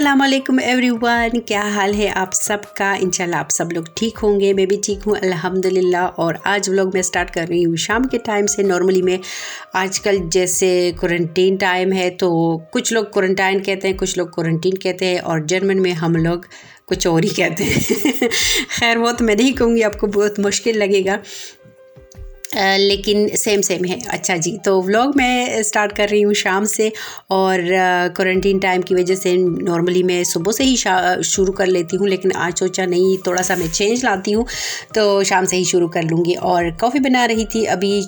अस्सलाम वालेकुम एवरीवन, क्या हाल है आप सबका। इंशाल्लाह आप सब लोग ठीक होंगे, मैं भी ठीक हूँ अल्हम्दुलिल्लाह। और आज व्लॉग मैं स्टार्ट कर रही हूँ शाम के टाइम से। नॉर्मली मैं आजकल जैसे क्वारंटीन टाइम है तो कुछ लोग क्वारंटाइन कहते हैं, कुछ लोग क्वारंटीन कहते हैं और जर्मन में हम लोग कुछ और ही कहते हैं। खैर वो तो मैं नहीं कहूँगी, आपको बहुत मुश्किल लगेगा, लेकिन सेम है। अच्छा जी, तो व्लॉग मैं स्टार्ट कर रही हूँ शाम से और क्वारंटीन टाइम की वजह से नॉर्मली मैं सुबह से ही शुरू कर लेती हूँ, लेकिन आज सोचा नहीं, थोड़ा सा मैं चेंज लाती हूँ तो शाम से ही शुरू कर लूँगी। और कॉफ़ी बना रही थी, अभी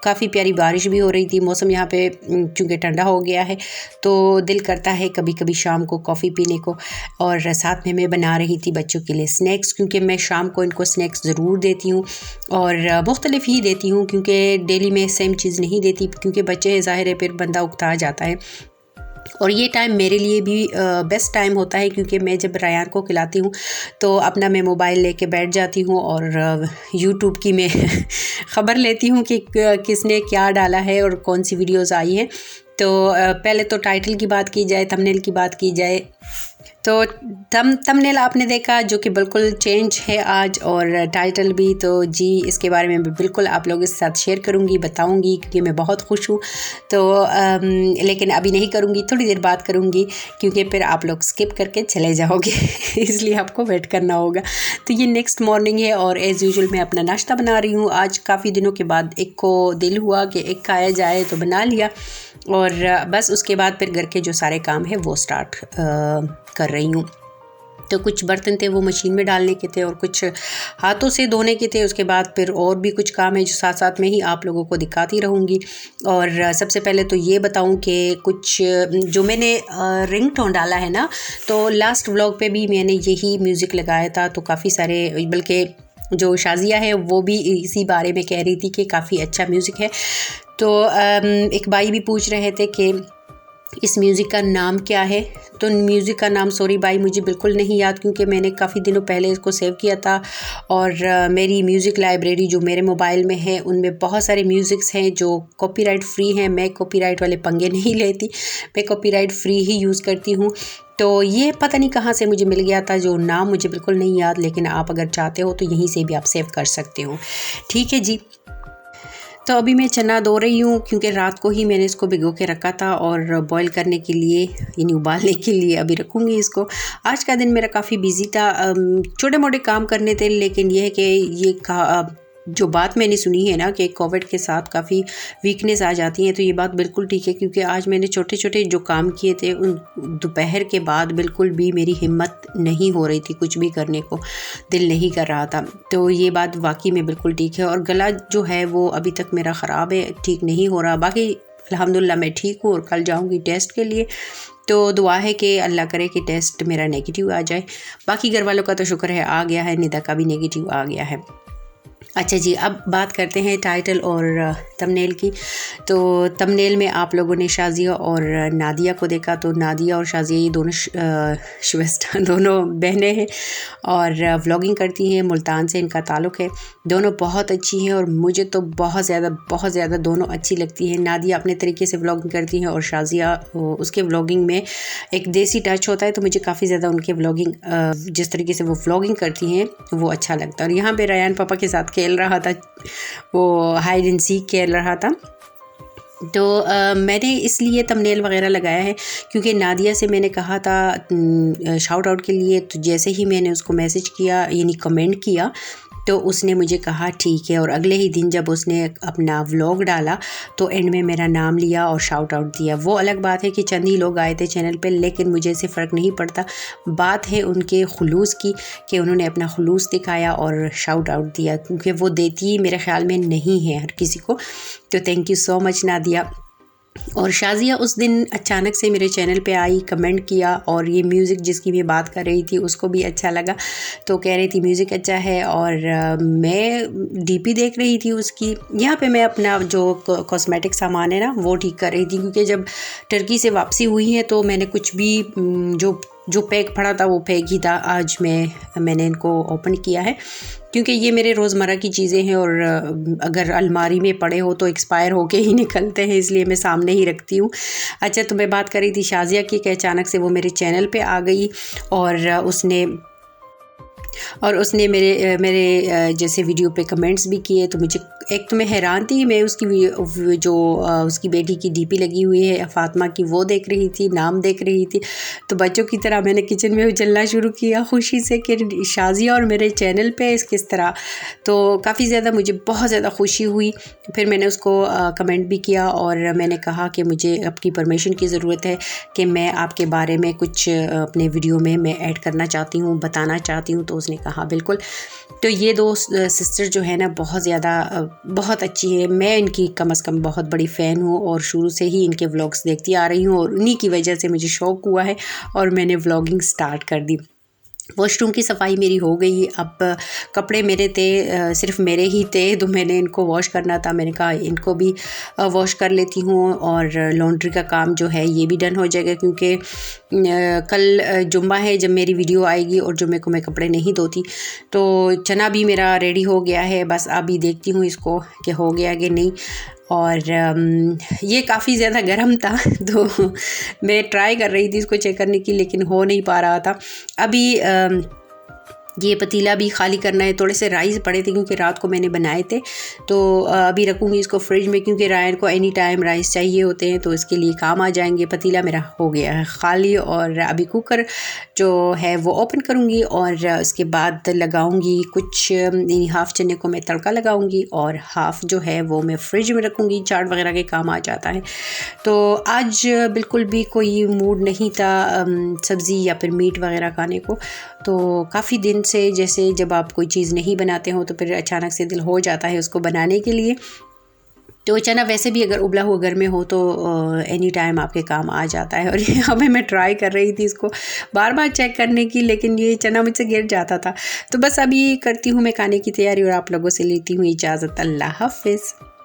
काफ़ी प्यारी बारिश भी हो रही थी, मौसम यहाँ पे चूँकि ठंडा हो गया है तो दिल करता है कभी कभी शाम को कॉफ़ी पीने को। और साथ में मैं बना रही थी बच्चों के लिए स्नैक्स, क्योंकि मैं शाम को इनको स्नैक्स ज़रूर देती हूँ और मुख्तलिफ ही देती हूँ, क्योंकि डेली में सेम चीज़ नहीं देती, क्योंकि बच्चे ज़ाहिर है फिर बंदा उकता जाता है। और ये टाइम मेरे लिए भी बेस्ट टाइम होता है, क्योंकि मैं जब रायान को खिलाती हूँ तो अपना मैं मोबाइल लेके बैठ जाती हूँ और यूट्यूब की मैं ख़बर लेती हूँ कि किसने क्या डाला है और कौन सी वीडियोस आई हैं। तो पहले तो टाइटल की बात की जाए, थंबनेल की बात की जाए, तो थंबनेल आपने देखा जो कि बिल्कुल चेंज है आज, और टाइटल भी। तो जी इसके बारे में बिल्कुल आप लोगों के साथ शेयर करूंगी, बताऊंगी, क्योंकि मैं बहुत खुश हूँ। तो लेकिन अभी नहीं करूंगी, थोड़ी देर बाद करूंगी, क्योंकि फिर आप लोग स्किप करके चले जाओगे इसलिए आपको वेट करना होगा। तो ये नेक्स्ट मॉर्निंग है और एज़ यूजुअल मैं अपना नाश्ता बना रही हूँ। आज काफ़ी दिनों के बाद एक को दिल हुआ कि एक खाया जाए तो बना लिया, और बस उसके बाद फिर घर के जो सारे काम है वो स्टार्ट कर रही हूँ। तो कुछ बर्तन थे वो मशीन में डालने के थे और कुछ हाथों से धोने के थे। उसके बाद फिर और भी कुछ काम है जो साथ साथ में ही आप लोगों को दिखाती रहूँगी। और सबसे पहले तो ये बताऊँ कि कुछ जो मैंने रिंगटोन डाला है ना, तो लास्ट व्लॉग पे भी मैंने यही म्यूज़िक लगाया था, तो काफ़ी सारे, बल्कि जो शाजिया है वो भी इसी बारे में कह रही थी कि काफ़ी अच्छा म्यूज़िक है। तो एक भाई भी पूछ रहे थे कि इस म्यूज़िक का नाम क्या है। तो म्यूज़िक का नाम सॉरी भाई मुझे बिल्कुल नहीं याद, क्योंकि मैंने काफ़ी दिनों पहले इसको सेव किया था और मेरी म्यूज़िक लाइब्रेरी जो मेरे मोबाइल में है उनमें बहुत सारे म्यूज़िक्स हैं जो कॉपीराइट फ्री हैं। मैं कॉपीराइट वाले पंगे नहीं लेती, मैं कॉपीराइट फ्री ही यूज़ करती हूँ। तो ये पता नहीं कहाँ से मुझे मिल गया था, जो नाम मुझे बिल्कुल नहीं याद, लेकिन आप अगर चाहते हो तो यहीं से भी आप सेव कर सकते हो। ठीक है जी। तो अभी मैं चना धो रही हूँ, क्योंकि रात को ही मैंने इसको भिगो के रखा था और बॉईल करने के लिए, यानी उबालने के लिए अभी रखूँगी इसको। आज का दिन मेरा काफ़ी बिजी था, छोटे मोटे काम करने थे, लेकिन यह है कि ये जो बात मैंने सुनी है ना कि कोविड के साथ काफ़ी वीकनेस आ जाती है, तो ये बात बिल्कुल ठीक है, क्योंकि आज मैंने छोटे छोटे जो काम किए थे उन दोपहर के बाद बिल्कुल भी मेरी हिम्मत नहीं हो रही थी, कुछ भी करने को दिल नहीं कर रहा था। तो ये बात वाकई में बिल्कुल ठीक है। और गला जो है वो अभी तक मेरा ख़राब है, ठीक नहीं हो रहा। बाकी अल्हम्दुलिल्लाह मैं ठीक हूँ और कल जाऊँगी टेस्ट के लिए। तो दुआ है कि अल्लाह करे कि टेस्ट मेरा नेगेटिव आ जाए। बाकी घर वालों का तो शुक्र है आ गया है, निदा का भी नेगेटिव आ गया है। अच्छा जी, अब बात करते हैं टाइटल और थंबनेल की। तो थंबनेल में आप लोगों ने शाजिया और नादिया को देखा, तो नादिया और शाजिया ये दोनों श्वेस्टा दोनों बहनें हैं और व्लॉगिंग करती हैं, मुल्तान से इनका ताल्लुक़ है। दोनों बहुत अच्छी हैं और मुझे तो बहुत ज़्यादा दोनों अच्छी लगती हैं। नादिया अपने तरीके से व्लॉगिंग करती हैं और शाजिया उसके व्लॉगिंग में एक देसी टच होता है, तो मुझे काफ़ी ज़्यादा उनके व्लॉगिंग जिस तरीके से वो व्लॉगिंग करती हैं वो अच्छा लगता है। और यहाँ पे रायान पापा के साथ खेल रहा था, वो हाइड एंड सीक खेल रहा था। तो मैंने इसलिए थंबनेल वगैरह लगाया है क्योंकि नादिया से मैंने कहा था शाउट आउट के लिए, तो जैसे ही मैंने उसको मैसेज किया यानी कमेंट किया तो उसने मुझे कहा ठीक है। और अगले ही दिन जब उसने अपना व्लॉग डाला तो एंड में मेरा नाम लिया और शाउट आउट दिया। वो अलग बात है कि चंद ही लोग आए थे चैनल पे, लेकिन मुझे इससे फ़र्क नहीं पड़ता। बात है उनके खुलूस की कि उन्होंने अपना खुलूस दिखाया और शाउट आउट दिया, क्योंकि वो देती मेरे ख़्याल में नहीं है हर किसी को। तो thank you so much Nadia. और शाजिया उस दिन अचानक से मेरे चैनल पे आई, कमेंट किया, और ये म्यूज़िक जिसकी मैं बात कर रही थी उसको भी अच्छा लगा, तो कह रही थी म्यूज़िक अच्छा है। और मैं डीपी देख रही थी उसकी। यहाँ पे मैं अपना जो कॉस्मेटिक सामान है ना वो ठीक कर रही थी, क्योंकि जब टर्की से वापसी हुई है तो मैंने कुछ भी जो जो पैक पड़ा था वो पैक ही था। आज मैंने इनको ओपन किया है क्योंकि ये मेरे रोज़मर्रा की चीज़ें हैं और अगर अलमारी में पड़े हो तो एक्सपायर होके ही निकलते हैं, इसलिए मैं सामने ही रखती हूँ। अच्छा, तो मैं बात कर रही थी शाज़िया की कि अचानक से वो मेरे चैनल पे आ गई और उसने मेरे जैसे वीडियो पे कमेंट्स भी किए। तो मुझे एक तो मैं हैरान थी, मैं उसकी जो उसकी बेटी की डीपी लगी हुई है फ़ातिमा की, वो देख रही थी, नाम देख रही थी। तो बच्चों की तरह मैंने किचन में उछलना शुरू किया खुशी से कि शाज़िया और मेरे चैनल पे किस तरह। तो काफ़ी ज़्यादा मुझे बहुत ज़्यादा खुशी हुई। फिर मैंने उसको कमेंट भी किया और मैंने कहा कि मुझे आपकी परमिशन की ज़रूरत है कि मैं आपके बारे में कुछ अपने वीडियो में मैं ऐड करना चाहती हूँ, बताना चाहती हूँ। तो उसने कहा बिल्कुल। तो ये दो सिस्टर जो है ना बहुत ज़्यादा बहुत अच्छी है। मैं इनकी कम से कम बहुत बड़ी फ़ैन हूँ और शुरू से ही इनके व्लॉग्स देखती आ रही हूँ और उन्हीं की वजह से मुझे शौक़ हुआ है और मैंने व्लॉगिंग स्टार्ट कर दी। वॉशरूम की सफाई मेरी हो गई। अब कपड़े मेरे थे, सिर्फ मेरे ही थे, तो मैंने इनको वॉश करना था। मैंने कहा इनको भी वॉश कर लेती हूँ और लॉन्ड्री का काम जो है ये भी डन हो जाएगा क्योंकि कल जुम्मा है जब मेरी वीडियो आएगी और जुम्मे को मैं कपड़े नहीं धोती। तो चना भी मेरा रेडी हो गया है, बस अभी देखती हूँ इसको कि हो गया कि नहीं। और ये काफ़ी ज़्यादा गर्म था तो मैं ट्राई कर रही थी इसको चेक करने की, लेकिन हो नहीं पा रहा था। अभी ये पतीला भी खाली करना है। थोड़े से राइस पड़े थे क्योंकि रात को मैंने बनाए थे, तो अभी रखूँगी इसको फ्रिज में क्योंकि रायन को एनी टाइम राइस चाहिए होते हैं, तो इसके लिए काम आ जाएंगे। पतीला मेरा हो गया है खाली और अभी कुकर जो है वो ओपन करूँगी और उसके बाद लगाऊँगी कुछ हाफ़ चने को मैं तड़का लगाऊँगी और हाफ़ जो है वो मैं फ्रिज में रखूँगी, चाट वगैरह के काम आ जाता है। तो आज बिल्कुल भी कोई मूड नहीं था सब्ज़ी या फिर मीट वगैरह खाने को। तो काफ़ी दिन से जैसे जब आप कोई चीज़ नहीं बनाते हो तो फिर अचानक से दिल हो जाता है उसको बनाने के लिए। तो चना वैसे भी अगर उबला हुआ घर में हो तो एनी टाइम आपके काम आ जाता है। और यहाँ पे मैं ट्राई कर रही थी इसको बार बार चेक करने की, लेकिन ये चना मुझसे गिर जाता था। तो बस अभी करती हूँ मैं खाने की तैयारी और आप लोगों से लेती हूँ इजाज़त। अल्लाह हाफ़िज़।